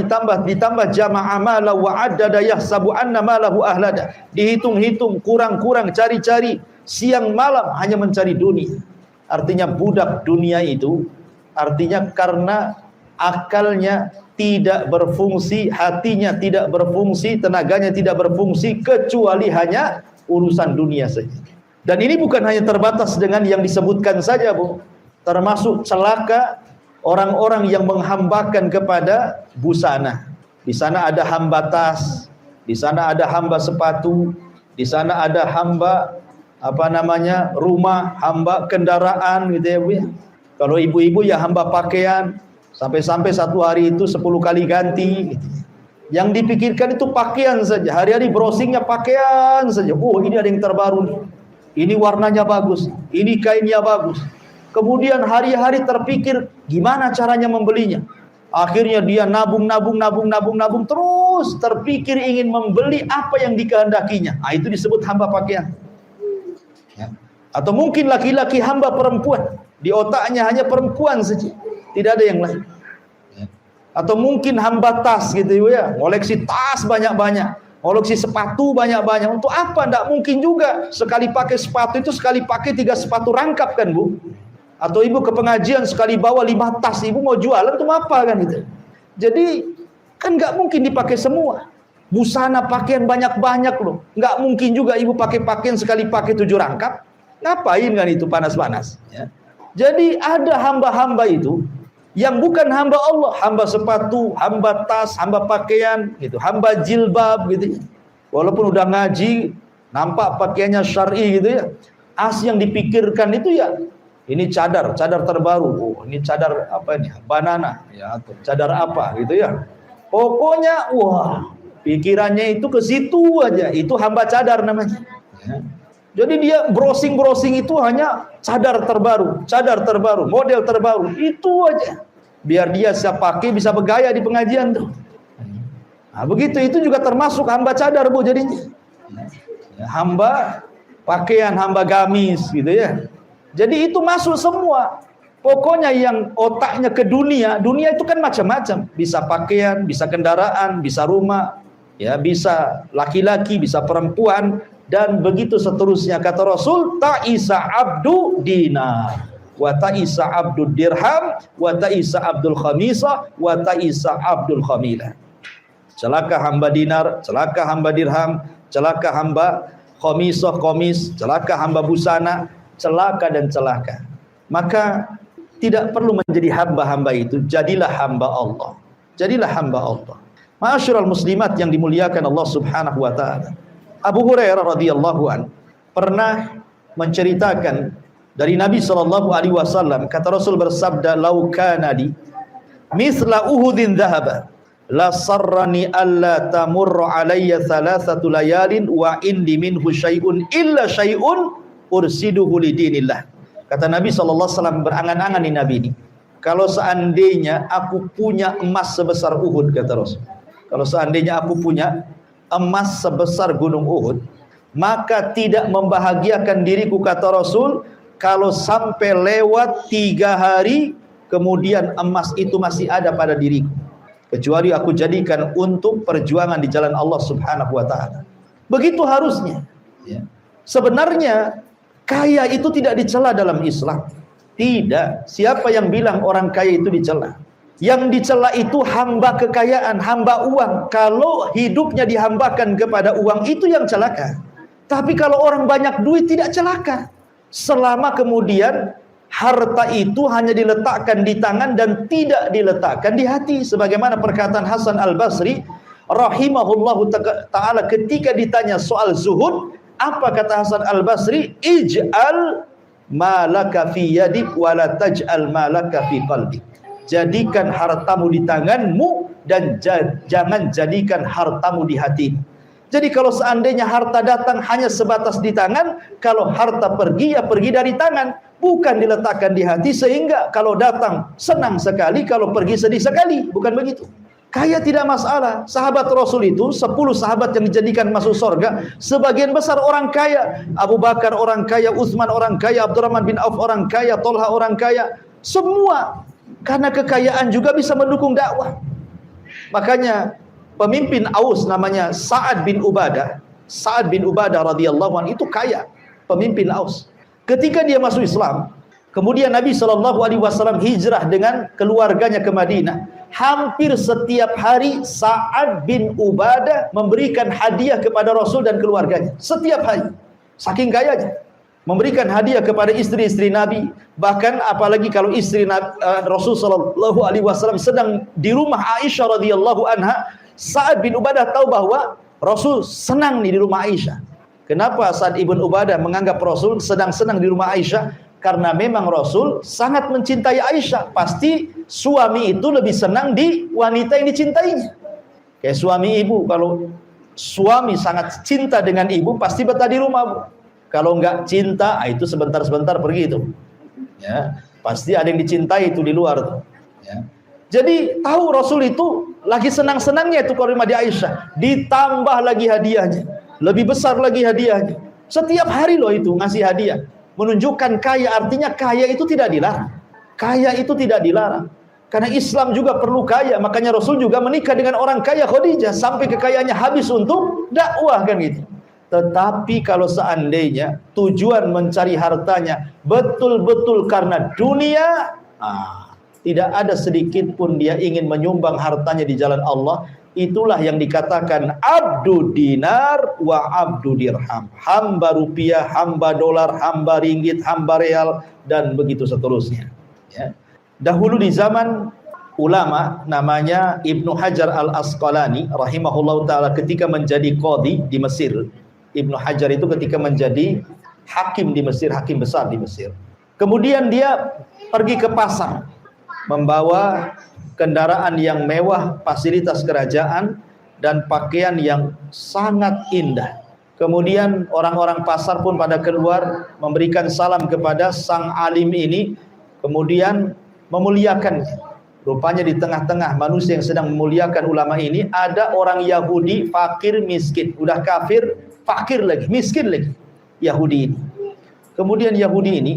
jama'a mala wa addada yahsabu anna malahu ahlada. Dihitung-hitung, kurang-kurang, cari-cari, siang malam hanya mencari dunia. Artinya budak dunia itu, artinya karena akalnya tidak berfungsi, hatinya tidak berfungsi, tenaganya tidak berfungsi, kecuali hanya urusan dunia saja. Dan ini bukan hanya terbatas dengan yang disebutkan saja, Bu. Termasuk celaka orang-orang yang menghambakan kepada busana. Di sana ada hamba tas, di sana ada hamba sepatu, di sana ada hamba rumah, hamba kendaraan gitu ya, Bu ya. Kalau ibu-ibu ya hamba pakaian, sampai-sampai satu hari itu 10 kali ganti gitu. Yang dipikirkan itu pakaian saja, hari-hari browsingnya pakaian saja. Oh, ini ada yang terbaru nih, ini warnanya bagus, ini kainnya bagus. Kemudian hari-hari terpikir gimana caranya membelinya. Akhirnya dia nabung terus, terpikir ingin membeli apa yang dikehendakinya. Itu disebut hamba pakaian. Ya. Atau mungkin laki-laki hamba perempuan, di otaknya hanya perempuan saja, tidak ada yang lain. Ya. Atau mungkin hamba tas gitu ya, koleksi tas banyak-banyak, koleksi sepatu banyak-banyak. Untuk apa? Tidak mungkin juga sekali pakai sepatu itu sekali pakai 3 sepatu rangkap kan, Bu? Atau ibu ke pengajian sekali bawa 5 tas, ibu mau jualan tuh apa kan gitu. Jadi kan nggak mungkin dipakai semua. Busana pakaian banyak-banyak loh. Nggak mungkin juga ibu pakai pakaian sekali pakai 7 rangkap. Ngapain kan itu panas-panas ya. Jadi ada hamba-hamba itu yang bukan hamba Allah, hamba sepatu, hamba tas, hamba pakaian gitu, hamba jilbab gitu ya. Walaupun udah ngaji, nampak pakaiannya syar'i gitu ya. Yang dipikirkan itu ya, ini cadar terbaru. Oh, ini cadar apa ini? Banana ya, atau cadar apa gitu ya. Pokoknya wah, pikirannya itu ke situ aja. Itu hamba cadar namanya. Ya. Jadi dia browsing itu hanya cadar terbaru, model terbaru. Itu aja. Biar dia bisa pakai, bisa bergaya di pengajian tuh. Nah, begitu itu juga termasuk hamba cadar, Bu, jadinya. Ya, hamba pakaian, hamba gamis gitu ya. Jadi itu masuk semua. Pokoknya yang otaknya ke dunia itu kan macam-macam. Bisa pakaian, bisa kendaraan, bisa rumah, ya, bisa laki-laki, bisa perempuan, dan begitu seterusnya. Kata Rasul, ta'isa abdu dinar, wa ta'isa abdul dirham, wa ta'isa abdul khamisah, wa ta'isa abdul khamilah. Celaka hamba dinar, celaka hamba dirham, celaka hamba khamisah, celaka hamba busana, celaka dan celaka. Maka tidak perlu menjadi hamba-hamba itu, jadilah hamba Allah. Jadilah hamba Allah. Ma'asyiral muslimat yang dimuliakan Allah Subhanahu wa taala. Abu Hurairah radhiyallahu an pernah menceritakan dari Nabi sallallahu alaihi wasallam, kata Rasul bersabda, "Lau kana di mithla Uhudin dhahaba la sarrani alla tamurra alayya thalathatu layalin wa indi minhu syai'un illa syai'un ursiduhu lidinillah." Kata Nabi SAW, berangan-angan nih Nabi ini, kalau seandainya aku punya emas sebesar Uhud, kata Rasul, kalau seandainya aku punya emas sebesar gunung Uhud, maka tidak membahagiakan diriku, kata Rasul, kalau sampai lewat 3 hari kemudian emas itu masih ada pada diriku, kecuali aku jadikan untuk perjuangan di jalan Allah Subhanahu wa taala. Begitu harusnya ya. Sebenarnya kaya itu tidak dicela dalam Islam. Tidak. Siapa yang bilang orang kaya itu dicela? Yang dicela itu hamba kekayaan, hamba uang. Kalau hidupnya dihambakan kepada uang, itu yang celaka. Tapi kalau orang banyak duit tidak celaka. Selama kemudian harta itu hanya diletakkan di tangan dan tidak diletakkan di hati. Sebagaimana perkataan Hasan Al-Basri rahimahullahu ta'ala ketika ditanya soal zuhud, apa kata Hasan Al-Basri? Ij'al malaka fi yadik wa la taj'al malaka fi qalbik. Jadikan hartamu di tanganmu dan jangan jadikan hartamu di hatimu. Jadi kalau seandainya harta datang hanya sebatas di tangan, kalau harta pergi ya pergi dari tangan, bukan diletakkan di hati sehingga kalau datang senang sekali, kalau pergi sedih sekali, bukan begitu. Kaya tidak masalah. Sahabat Rasul itu 10 sahabat yang dijadikan masuk surga, sebagian besar orang kaya. Abu Bakar orang kaya, Utsman orang kaya, Abdurrahman bin Auf orang kaya, Tolha orang kaya, semua karena kekayaan juga bisa mendukung dakwah. Makanya pemimpin Aus namanya Sa'ad bin Ubadah. Sa'ad bin Ubadah radhiyallahu anhu itu kaya, pemimpin Aus. Ketika dia masuk Islam, kemudian Nabi SAW hijrah dengan keluarganya ke Madinah. Hampir setiap hari Sa'ad bin Ubadah memberikan hadiah kepada Rasul dan keluarganya. Setiap hari, saking kayanya. Memberikan hadiah kepada istri-istri Nabi. Bahkan apalagi kalau istri Rasul SAW sedang di rumah Aisyah radhiyallahu anha, Sa'ad bin Ubadah tahu bahwa Rasul senang di rumah Aisyah. Kenapa Sa'ad ibn Ubadah menganggap Rasul sedang senang di rumah Aisyah? Karena memang Rasul sangat mencintai Aisyah. Pasti suami itu lebih senang di wanita yang dicintainya. Kayak suami ibu, kalau suami sangat cinta dengan ibu, pasti betah di rumah, Bu. Kalau enggak cinta, itu sebentar-sebentar pergi itu. Ya, pasti ada yang dicintai itu di luar tuh. Ya. Jadi tahu Rasul itu lagi senang-senangnya itu kalau rumah di Aisyah, ditambah lagi hadiahnya, lebih besar lagi hadiahnya. Setiap hari loh itu ngasih hadiah. Menunjukkan kaya, artinya kaya itu tidak dilarang. Kaya itu tidak dilarang. Karena Islam juga perlu kaya, makanya Rasul juga menikah dengan orang kaya Khadijah sampai kekayaannya habis untuk dakwah kan gitu. Tetapi kalau seandainya tujuan mencari hartanya betul-betul karena dunia, tidak ada sedikit pun dia ingin menyumbang hartanya di jalan Allah. Itulah yang dikatakan abdu dinar wa abdu dirham. Hamba rupiah, hamba dolar, hamba ringgit, hamba real, dan begitu seterusnya. Ya. Dahulu di zaman ulama namanya Ibnu Hajar Al-Asqalani rahimahullah ta'ala ketika menjadi qadhi di Mesir. Ibnu Hajar itu ketika menjadi hakim di Mesir, hakim besar di Mesir. Kemudian dia pergi ke pasar, membawa kendaraan yang mewah, fasilitas kerajaan, dan pakaian yang sangat indah. Kemudian orang-orang pasar pun pada keluar memberikan salam kepada sang alim ini, kemudian memuliakannya. Rupanya di tengah-tengah manusia yang sedang memuliakan ulama ini, ada orang Yahudi fakir miskin, udah kafir, fakir lagi, miskin lagi, Yahudi ini. Kemudian Yahudi ini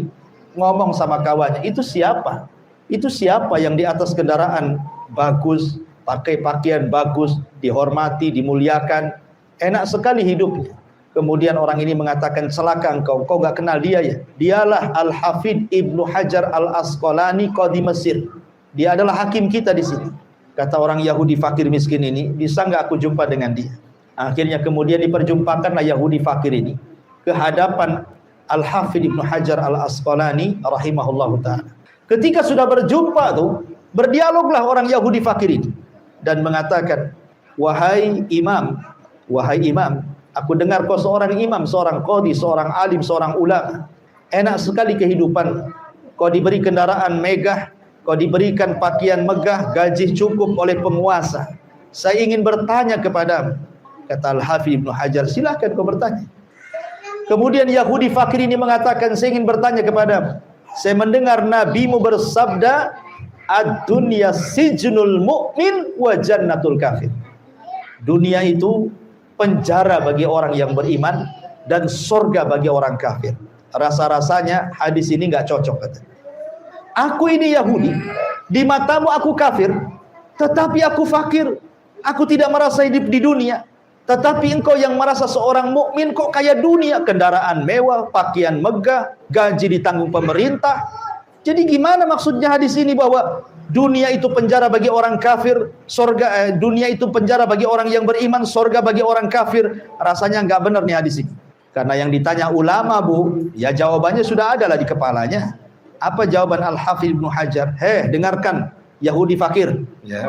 ngomong sama kawannya, itu siapa? Itu siapa yang di atas kendaraan bagus, pakai pakaian bagus, dihormati, dimuliakan, enak sekali hidupnya. Kemudian orang ini mengatakan, celaka engkau gak kenal dia ya? Dialah Al-Hafidh Ibnu Hajar Al-Asqalani qadhi Mesir. Dia adalah hakim kita di sini. Kata orang Yahudi fakir miskin ini, bisa nggak aku jumpa dengan dia? Akhirnya kemudian diperjumpakanlah Yahudi fakir ini ke hadapan Al-Hafidh Ibnu Hajar Al-Asqalani rahimahullahu ta'ala. Ketika sudah berjumpa tuh, berdialoglah orang Yahudi fakir ini dan mengatakan, wahai imam, aku dengar kau seorang imam, seorang qadhi, seorang alim, seorang ulama. Enak sekali kehidupan. Kau diberi kendaraan megah, kau diberikan pakaian megah, gaji cukup oleh penguasa. Saya ingin bertanya kepadamu. Kata Al-Hafidh Ibnu Hajar, silahkan kau bertanya. Kemudian Yahudi fakir ini mengatakan, saya ingin bertanya kepadamu. Saya mendengar nabimu bersabda, ad-dunya sijnul mu'min wa jannatul kafir. Dunia itu penjara bagi orang yang beriman dan surga bagi orang kafir. Rasa-rasanya hadis ini nggak cocok, kata. Aku ini Yahudi, di matamu aku kafir, tetapi aku fakir. Aku tidak merasa hidup di dunia. Tetapi engkau yang merasa seorang mukmin kok kaya dunia, kendaraan mewah, pakaian megah, gaji ditanggung pemerintah. Jadi gimana maksudnya hadis ini bahwa dunia itu penjara bagi orang kafir, dunia itu penjara bagi orang yang beriman, surga bagi orang kafir? Rasanya nggak benar nih hadis ini. Karena yang ditanya ulama, Bu, ya jawabannya sudah ada lah di kepalanya. Apa jawaban Al-Hafidz Ibnu Hajar? Dengarkan, Yahudi fakir. Ya.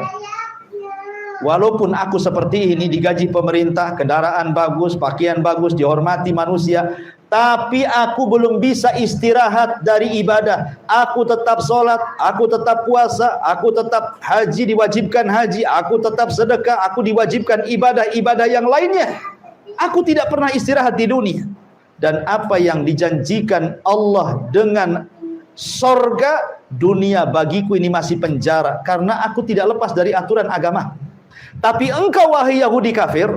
Walaupun aku seperti ini, digaji pemerintah, kendaraan bagus, pakaian bagus, dihormati manusia, tapi aku belum bisa istirahat dari ibadah. Aku tetap sholat, aku tetap puasa, aku tetap haji, diwajibkan haji, aku tetap sedekah, aku diwajibkan ibadah-ibadah yang lainnya. Aku tidak pernah istirahat di dunia. Dan apa yang dijanjikan Allah dengan sorga, dunia bagiku ini masih penjara, karena aku tidak lepas dari aturan agama. Tapi engkau wahai Yahudi kafir,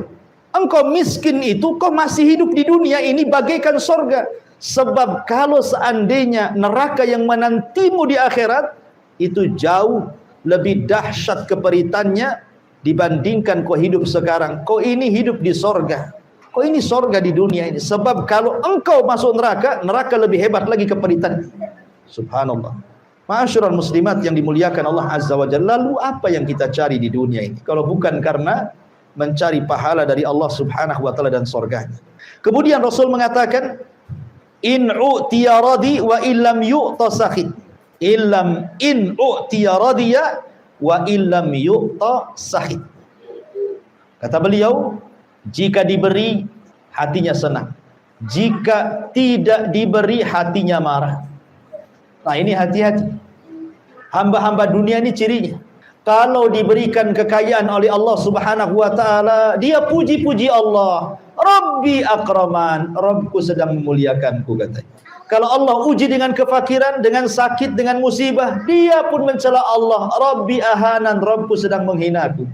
engkau miskin itu, kau masih hidup di dunia ini bagaikan sorga. Sebab kalau seandainya neraka yang menantimu di akhirat, itu jauh lebih dahsyat keperitannya dibandingkan kau hidup sekarang. Kau ini hidup di sorga, kau ini sorga di dunia ini. Sebab kalau engkau masuk neraka, neraka lebih hebat lagi keperitannya. Subhanallah. Ma'asyiral muslimat yang dimuliakan Allah Azza wa Jalla, lalu apa yang kita cari di dunia ini kalau bukan karena mencari pahala dari Allah Subhanahu wa taala dan surganya. Kemudian Rasul mengatakan, in u'tiya radi wa illam yu'ta sakhit. In u'tiya radiya wa illam yu'ta sakhit. Kata beliau, jika diberi hatinya senang, jika tidak diberi hatinya marah. Nah, ini hati-hati. Hamba-hamba dunia ini cirinya. Kalau diberikan kekayaan oleh Allah Subhanahu wa taala, dia puji-puji Allah. Rabbi akraman, Rabbku sedang memuliakanku, katanya. Kalau Allah uji dengan kefakiran, dengan sakit, dengan musibah, dia pun mencela Allah. Rabbi ahanan, Rabbku sedang menghinaku.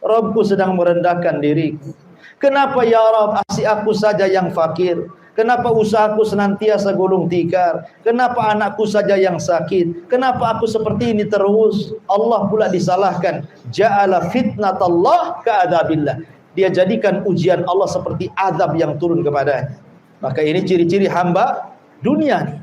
Rabbku sedang merendahkan diriku. Kenapa ya Rabb, asih aku saja yang fakir? Kenapa usahaku senantiasa gulung tikar? Kenapa anakku saja yang sakit? Kenapa aku seperti ini terus? Allah pula disalahkan. Ja'ala fitnatallah ka'adabillah. Dia jadikan ujian Allah seperti azab yang turun kepadanya. Maka ini ciri-ciri hamba dunia nih.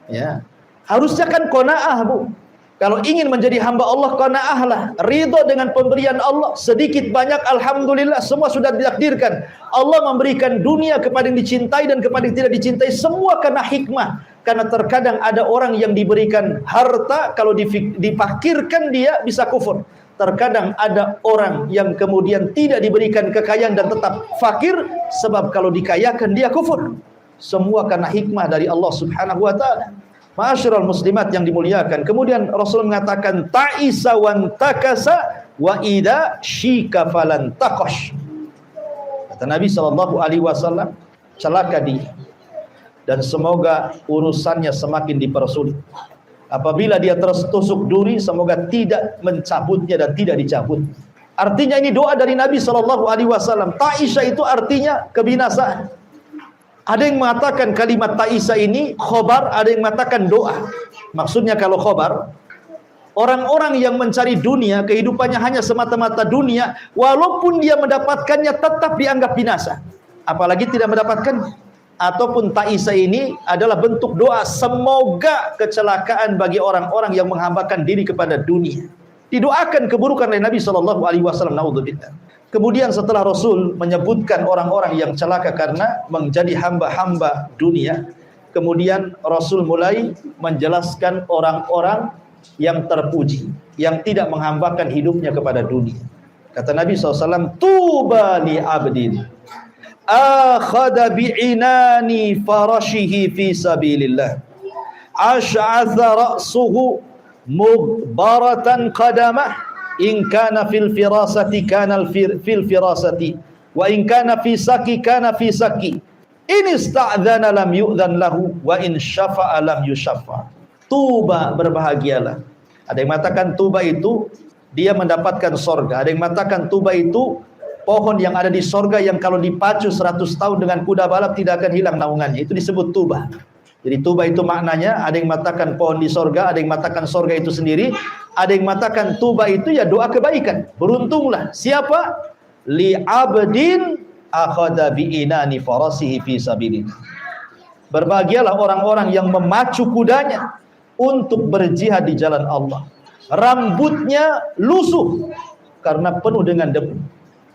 Ya. Harusnya kan qanaah, Bu. Kalau ingin menjadi hamba Allah, qanaahlah, ridho dengan pemberian Allah, sedikit banyak alhamdulillah, semua sudah ditakdirkan. Allah memberikan dunia kepada yang dicintai dan kepada yang tidak dicintai, semua karena hikmah. Karena terkadang ada orang yang diberikan harta, kalau dipakirkan dia bisa kufur. Terkadang ada orang yang kemudian tidak diberikan kekayaan dan tetap fakir, sebab kalau dikayakan dia kufur. Semua karena hikmah dari Allah Subhanahu wa taala. Ma'asyiral muslimat yang dimuliakan. Kemudian Rasul mengatakan, ta'isa wan takasa wa idza syika falan taqash. Kata Nabi SAW, celaka dia, dan semoga urusannya semakin dipersulit. Apabila dia tertusuk duri, semoga tidak mencabutnya dan tidak dicabut. Artinya ini doa dari Nabi SAW. Ta'isa itu artinya kebinasaan. Ada yang mengatakan kalimat ta'isa ini khobar, ada yang mengatakan doa. Maksudnya kalau khobar, orang-orang yang mencari dunia, kehidupannya hanya semata-mata dunia, walaupun dia mendapatkannya tetap dianggap binasa. Apalagi tidak mendapatkan. Ataupun ta'isa ini adalah bentuk doa, semoga kecelakaan bagi orang-orang yang menghambakan diri kepada dunia. Didoakan keburukan oleh Nabi SAW. Naudzubillah. Kemudian setelah Rasul menyebutkan orang-orang yang celaka karena menjadi hamba-hamba dunia, kemudian Rasul mulai menjelaskan orang-orang yang terpuji, yang tidak menghambakan hidupnya kepada dunia. Kata Nabi SAW, tuba li abdin akhada bi'inani farashihi fi sabilillah ash'atha ra'suhu mugbaratan qadamah. In kana fil firasati kana fil firasati wa in kana fi saki kana fi saki. In ista'dzana lam yu'dzan lahu wa in syafa'a lam yusyaffa. Tuba, berbahagialah. Ada yang mengatakan tuba itu dia mendapatkan sorga. Ada yang mengatakan tuba itu pohon yang ada di sorga yang kalau dipacu 100 tahun dengan kuda balap tidak akan hilang naungannya. Itu disebut tuba. Jadi tuba itu maknanya, ada yang mengatakan pohon di sorga, ada yang mengatakan sorga itu sendiri, ada yang mengatakan tuba itu ya doa kebaikan. Beruntunglah siapa? Li abdin akhadha bi'inani farasihi fi sabilillah. Berbahagialah orang-orang yang memacu kudanya untuk berjihad di jalan Allah. Rambutnya lusuh karena penuh dengan debu.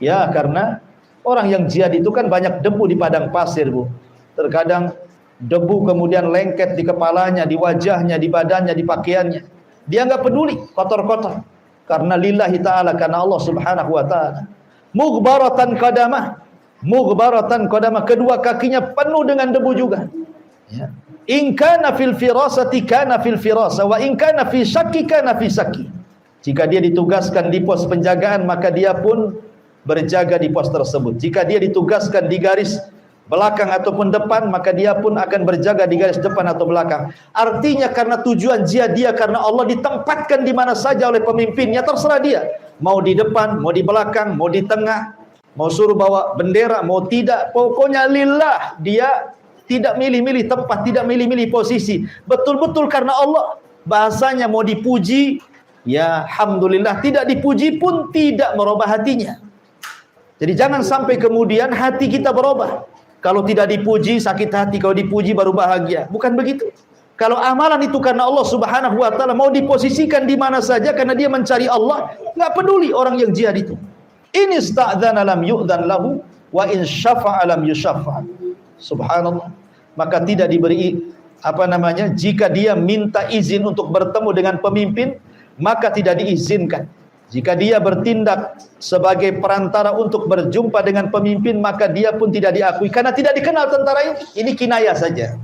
Ya, karena orang yang jihad itu kan banyak debu di padang pasir, Bu. Terkadang debu kemudian lengket di kepalanya, di wajahnya, di badannya, di pakaiannya. Dia enggak peduli kotor-kotor. Karena lillahi ta'ala, karena Allah subhanahu wa ta'ala. Mughbaratan qadamah. Mughbaratan qadamah. Kedua kakinya penuh dengan debu juga. Ya. In kana fil firasati kana fil firasa, wa in kana fi syakki kana fi syakki. Jika dia ditugaskan di pos penjagaan, maka dia pun berjaga di pos tersebut. Jika dia ditugaskan di garis belakang ataupun depan, maka dia pun akan berjaga di garis depan atau belakang. Artinya karena tujuan jihad dia karena Allah, ditempatkan di mana saja oleh pemimpinnya, terserah dia. Mau di depan, mau di belakang, mau di tengah, mau suruh bawa bendera, mau tidak, pokoknya lillah. Dia tidak milih-milih tempat, tidak milih-milih posisi. Betul-betul karena Allah. Bahasanya mau dipuji, ya alhamdulillah. Tidak dipuji pun tidak merubah hatinya. Jadi jangan sampai kemudian hati kita berubah. Kalau tidak dipuji sakit hati, kalau dipuji baru bahagia. Bukan begitu. Kalau amalan itu karena Allah subhanahu wa ta'ala, mau diposisikan di mana saja karena dia mencari Allah, nggak peduli orang yang jihad itu. In ista'dzana lam yu'dzan lahu wa in syafa'a lam yusyaffa'. Subhanallah. Maka tidak diberi jika dia minta izin untuk bertemu dengan pemimpin, maka tidak diizinkan. Jika dia bertindak sebagai perantara untuk berjumpa dengan pemimpin, maka dia pun tidak diakui karena tidak dikenal tentara ini. Ini kinayah saja.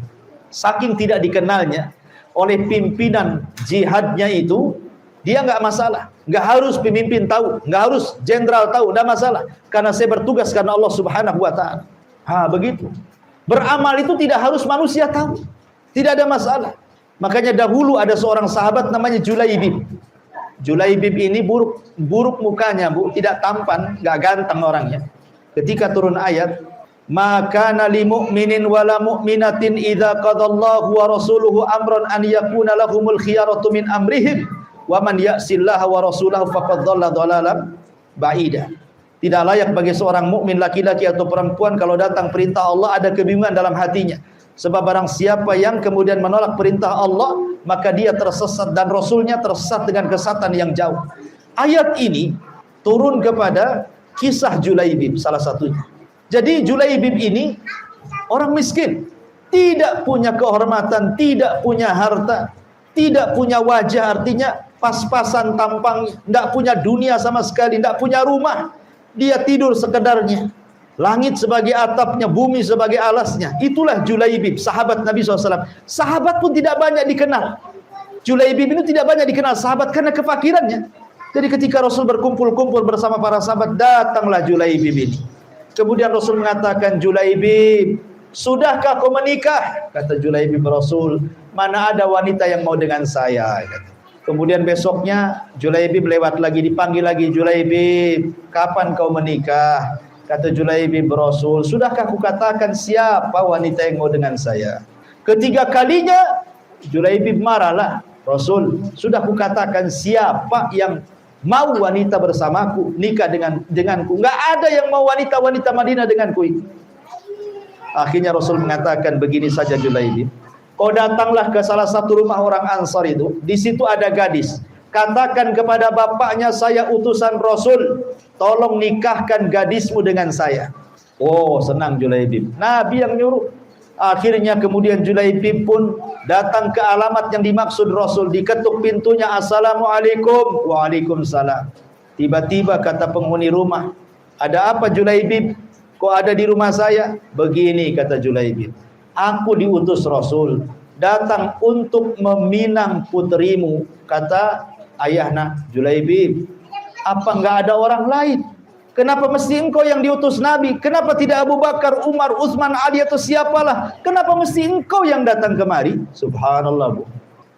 Saking tidak dikenalnya oleh pimpinan jihadnya itu, dia nggak masalah. Nggak harus pemimpin tahu, nggak harus jenderal tahu, nggak masalah. Karena saya bertugas karena Allah subhanahu wa ta'ala. Begitu. Beramal itu tidak harus manusia tahu. Tidak ada masalah. Makanya dahulu ada seorang sahabat namanya Julaibib. Julaibib ini buruk mukanya, Bu, tidak tampan, enggak ganteng orangnya. Ketika turun ayat, "Maka nali mu'minin wala mu'minatin idza qadallahu wa rasuluhu amran an yakuna lahumul khiyaratu min amrihim wa man ya'sillaha wa rasulahu faqad dhalla dhalalan ba'ida." Tidak layak bagi seorang mukmin laki-laki atau perempuan kalau datang perintah Allah ada kebingungan dalam hatinya. Sebab barang siapa yang kemudian menolak perintah Allah, maka dia tersesat dan Rasulnya tersesat dengan kesesatan yang jauh. Ayat ini turun kepada kisah Julaibib salah satunya. Jadi Julaibib ini orang miskin, tidak punya kehormatan, tidak punya harta, tidak punya wajah, artinya pas-pasan tampang, tidak punya dunia sama sekali, tidak punya rumah. Dia tidur sekedarnya. Langit sebagai atapnya, bumi sebagai alasnya. Itulah Julaibib, sahabat Nabi SAW. Sahabat pun tidak banyak dikenal. Julaibib ini tidak banyak dikenal sahabat karena kefakirannya. Jadi ketika Rasul berkumpul-kumpul bersama para sahabat, datanglah Julaibib ini. Kemudian Rasul mengatakan, "Julaibib, sudahkah kau menikah?" Kata Julaibib, "Rasul, mana ada wanita yang mau dengan saya?" Kata. Kemudian besoknya Julaibib lewat lagi, dipanggil lagi, "Julaibib, kapan kau menikah?" Kata Julaibib, "Rasul, sudahkah aku katakan siapa wanita yang mau dengan saya?" Ketiga kalinya Julaibib marahlah, "Rasul, sudah aku katakan siapa yang mau wanita bersamaku, nikah denganku. Enggak ada yang mau wanita-wanita Madinah denganku itu." Akhirnya Rasul mengatakan, "Begini saja Julaibib, kau datanglah ke salah satu rumah orang Ansar itu, di situ ada gadis. Katakan kepada bapaknya, saya utusan Rasul, tolong nikahkan gadismu dengan saya." Oh, senang Julaibib. Nabi yang nyuruh. Akhirnya kemudian Julaibib pun datang ke alamat yang dimaksud Rasul. Diketuk pintunya, "Assalamualaikum." "Waalaikumsalam." Tiba-tiba kata penghuni rumah, "Ada apa Julaibib? Kok ada di rumah saya?" "Begini," kata Julaibib, "aku diutus Rasul datang untuk meminang puterimu." Kata ayahnya, "Julaibib, apa enggak ada orang lain? Kenapa mesti engkau yang diutus Nabi? Kenapa tidak Abu Bakar, Umar, Utsman, Ali atau siapalah? Kenapa mesti engkau yang datang kemari?" Subhanallah, Bu.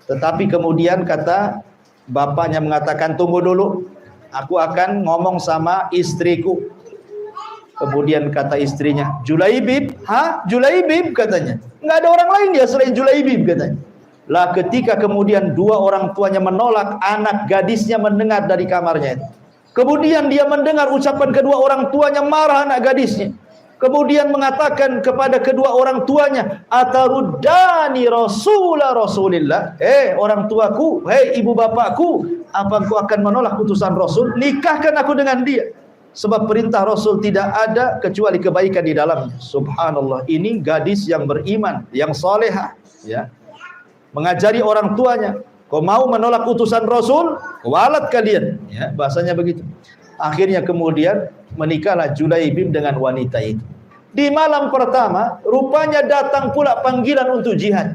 Tetapi kemudian kata bapaknya mengatakan, "Tunggu dulu, aku akan ngomong sama istriku." Kemudian kata istrinya, "Julaibib?" "Julaibib," katanya. Enggak ada orang lain dia selain Julaibib, katanya. Lah ketika kemudian dua orang tuanya menolak, anak gadisnya mendengar dari kamarnya itu. Kemudian dia mendengar ucapan kedua orang tuanya, marah anak gadisnya. Kemudian mengatakan kepada kedua orang tuanya, ataruddani Rasulillah, orang tuaku, ibu bapakku, apa engkau akan menolak utusan Rasul? Nikahkan aku dengan dia. Sebab perintah Rasul tidak ada kecuali kebaikan di dalamnya. Subhanallah, ini gadis yang beriman, yang salehah, ya. Mengajari orang tuanya, kau mau menolak utusan Rasul, kualat kalian, ya, bahasanya begitu. Akhirnya kemudian menikahlah Julaibib dengan wanita itu. Di malam pertama, rupanya datang pula panggilan untuk jihad.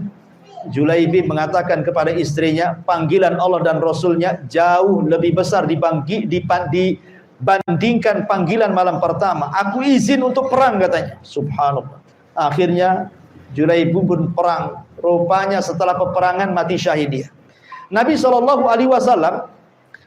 Julaibib mengatakan kepada istrinya, panggilan Allah dan Rasulnya jauh lebih besar dibandingkan panggilan malam pertama. Aku izin untuk perang, katanya. Subhanallah. Akhirnya Julaibib pun perang. Rupanya setelah peperangan mati syahid dia. Nabi SAW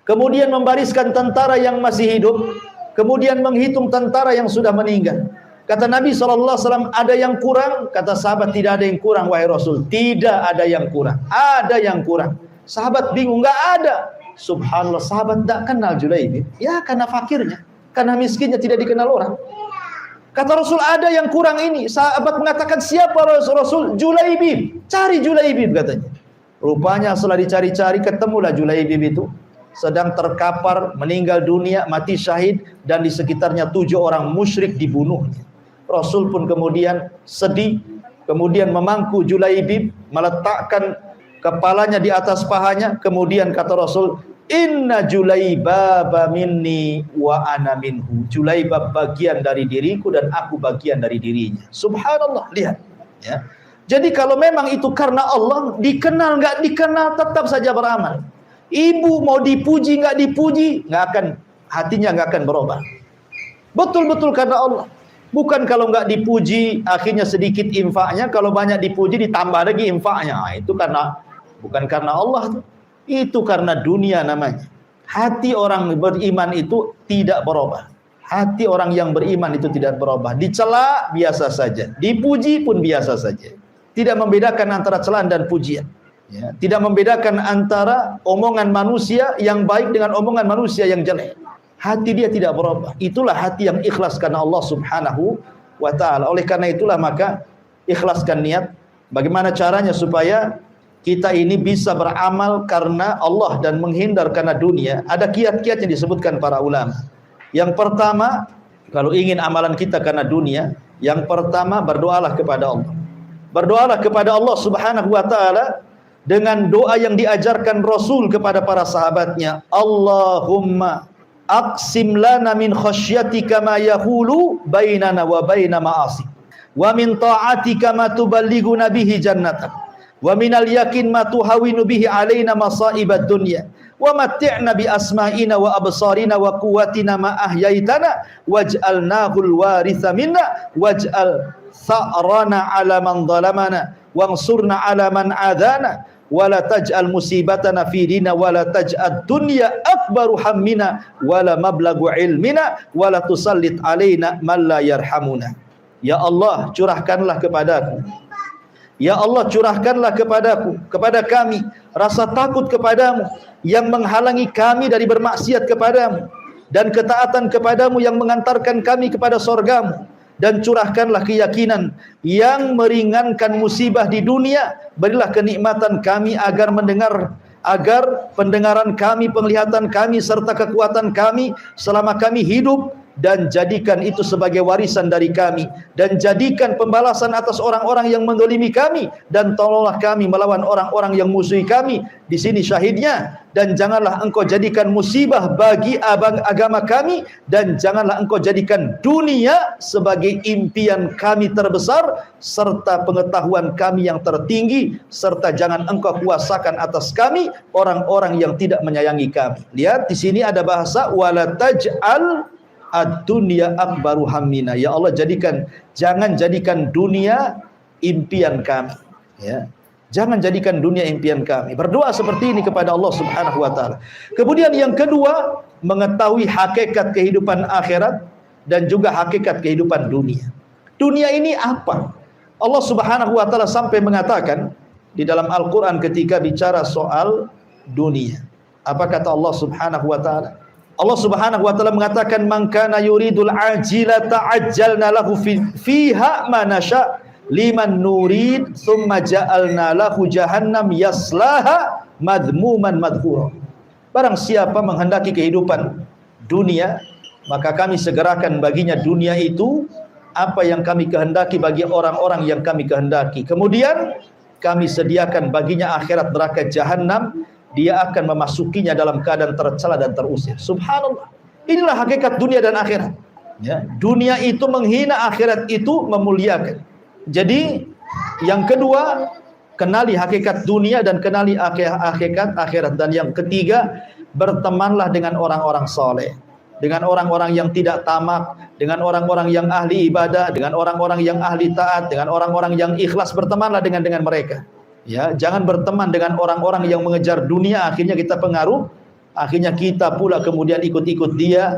kemudian membariskan tentara yang masih hidup, kemudian menghitung tentara yang sudah meninggal. Kata Nabi SAW, ada yang kurang? Kata sahabat, tidak ada yang kurang wahai Rasul. Tidak ada yang kurang. Ada yang kurang. Sahabat bingung, enggak ada. Subhanallah, sahabat tidak kenal Julaibib. Ya, karena fakirnya, karena miskinnya, tidak dikenal orang. Kata Rasul, ada yang kurang ini. Sahabat mengatakan, siapa Rasul? Julaibib. Cari Julaibib, katanya. Rupanya setelah dicari-cari, ketemulah Julaibib itu sedang terkapar, meninggal dunia, mati syahid, dan di sekitarnya 7 orang musyrik dibunuhnya. Rasul pun kemudian sedih, kemudian memangku Julaibib, meletakkan kepalanya di atas pahanya, kemudian kata Rasul, inna Julaibaba minni wa ana minhu. Julaibab bagian dari diriku dan aku bagian dari dirinya. Subhanallah, lihat, ya. Jadi kalau memang itu karena Allah, dikenal nggak dikenal tetap saja beramal. Ibu mau dipuji nggak dipuji, hatinya nggak akan berubah. Betul-betul karena Allah. Bukan kalau nggak dipuji akhirnya sedikit infaknya, kalau banyak dipuji ditambah lagi infaknya. Itu bukan karena Allah, itu karena dunia namanya. Hati orang beriman itu tidak berubah. Hati orang yang beriman itu tidak berubah. Dicela biasa saja, dipuji pun biasa saja. Tidak membedakan antara celaan dan pujian. Ya, tidak membedakan antara omongan manusia yang baik dengan omongan manusia yang jelek. Hati dia tidak berubah. Itulah hati yang ikhlas karena Allah Subhanahu wa ta'ala. Oleh karena itulah maka ikhlaskan niat. Bagaimana caranya supaya kita ini bisa beramal karena Allah dan menghindar karena dunia? Ada kiat-kiat yang disebutkan para ulama. Yang pertama, kalau ingin amalan kita karena dunia, yang pertama berdoalah kepada Allah. Berdoalah kepada Allah Subhanahu wa ta'ala dengan doa yang diajarkan Rasul kepada para sahabatnya. Allahumma aqsim lana min khasyatika ma yahulu bainana wa baina ma'asik, wa min ta'atika ma tuballighuna bihi jannatak, wa minal yakin ma tuhawinu bihi alaina masa'ibad dunya, wa matti'na bi asma'ina wa absarina wa quwwatina ma ahyaitana waj'alnahu al-waritha minna waj'al tha'rana 'ala man zalamana wansurna 'ala man adana wala taj'al musibatana fi dina wala taj'ad dunya akbaru hammina wala mablagu ilmina wala tusallit alaina man la yarhamuna. Ya Allah, curahkanlah kepadaku, ya Allah, curahkanlah kepadaku, kepada kami rasa takut kepadamu yang menghalangi kami dari bermaksiat kepadamu, dan ketaatan kepadamu yang mengantarkan kami kepada surgamu. Dan curahkanlah keyakinan yang meringankan musibah di dunia. Berilah kenikmatan kami agar pendengaran kami, penglihatan kami, serta kekuatan kami selama kami hidup, dan jadikan itu sebagai warisan dari kami, dan jadikan pembalasan atas orang-orang yang menzalimi kami, dan tolonglah kami melawan orang-orang yang musuhi kami. Di sini syahidnya. Dan janganlah engkau jadikan musibah bagi agama kami, dan janganlah engkau jadikan dunia sebagai impian kami terbesar serta pengetahuan kami yang tertinggi, serta jangan engkau kuasakan atas kami orang-orang yang tidak menyayangi kami. Lihat di sini ada bahasa wala taj'al ad-dunya akbaru hammina. Ya Allah, jangan jadikan dunia impian kami, ya. Jangan jadikan dunia impian kami. Berdoa seperti ini kepada Allah Subhanahu wa ta'ala. Kemudian yang kedua, mengetahui hakikat kehidupan akhirat dan juga hakikat kehidupan dunia. Dunia ini apa? Allah Subhanahu wa ta'ala sampai mengatakan di dalam Al-Quran ketika bicara soal dunia. Apa kata Allah Subhanahu wa ta'ala? Allah Subhanahu wa taala mengatakan man kana yuridul ajila ta'ajjalna lahu fiha ma nasha liman nurid thumma ja'alna lahu jahannam yaslaha madhmuman madhura. Barang siapa menghendaki kehidupan dunia, maka kami segerakan baginya dunia itu apa yang kami kehendaki bagi orang-orang yang kami kehendaki. Kemudian kami sediakan baginya akhirat neraka jahanam, dia akan memasukinya dalam keadaan tercela dan terusir. Subhanallah. Inilah hakikat dunia dan akhirat. Ya, dunia itu menghina, akhirat itu memuliakan. Jadi yang kedua, kenali hakikat dunia dan kenali hakikat akhirat. Dan yang ketiga, bertemanlah dengan orang-orang soleh, dengan orang-orang yang tidak tamak, dengan orang-orang yang ahli ibadah, dengan orang-orang yang ahli taat, dengan orang-orang yang ikhlas. Bertemanlah dengan mereka. Ya, jangan berteman dengan orang-orang yang mengejar dunia, akhirnya kita pengaruh, akhirnya kita pula kemudian ikut-ikut dia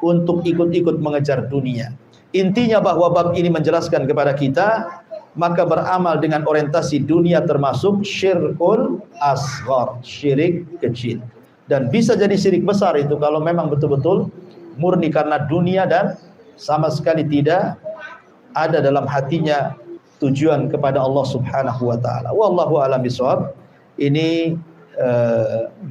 untuk ikut-ikut mengejar dunia. Intinya bahwa bab ini menjelaskan kepada kita, maka beramal dengan orientasi dunia termasuk syirkul asghar, syirik kecil. Dan bisa jadi syirik besar itu kalau memang betul-betul murni karena dunia dan sama sekali tidak ada dalam hatinya tujuan kepada Allah Subhanahu wa taala. Wallahu a'lam bishawab. Ini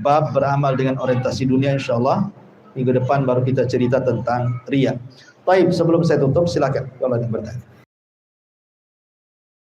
bab beramal dengan orientasi dunia, insyaallah minggu depan baru kita cerita tentang riya. Baik, sebelum saya tutup silakan kalau ada yang bertanya.